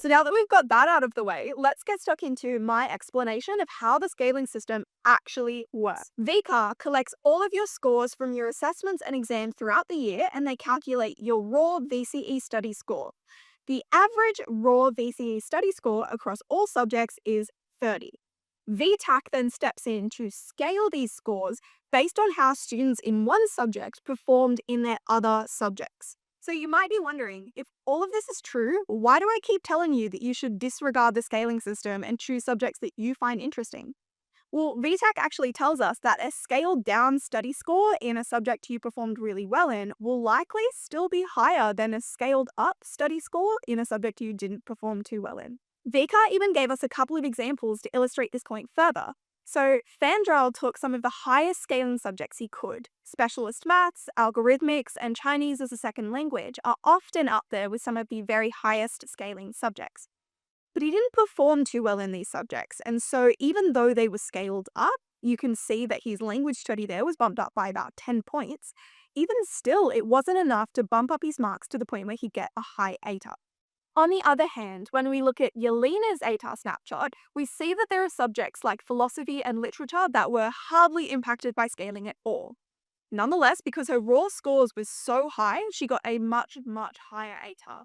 So now that we've got that out of the way, let's get stuck into my explanation of how the scaling system actually works. VCAR collects all of your scores from your assessments and exams throughout the year, and they calculate your raw VCE study score. The average raw VCE study score across all subjects is 30. VTAC then steps in to scale these scores based on how students in one subject performed in their other subjects. So you might be wondering, if all of this is true, why do I keep telling you that you should disregard the scaling system and choose subjects that you find interesting? Well, VTAC actually tells us that a scaled down study score in a subject you performed really well in will likely still be higher than a scaled up study score in a subject you didn't perform too well in. Vika even gave us a couple of examples to illustrate this point further. So, Fandral took some of the highest scaling subjects he could. Specialist maths, algorithmics, and Chinese as a second language are often up there with some of the very highest scaling subjects. But he didn't perform too well in these subjects, and so even though they were scaled up, you can see that his language study there was bumped up by about 10 points. Even still, it wasn't enough to bump up his marks to the point where he'd get a high ATAR. On the other hand, when we look at Yelena's ATAR snapshot, we see that there are subjects like philosophy and literature that were hardly impacted by scaling at all. Nonetheless, because her raw scores were so high, she got a much higher ATAR.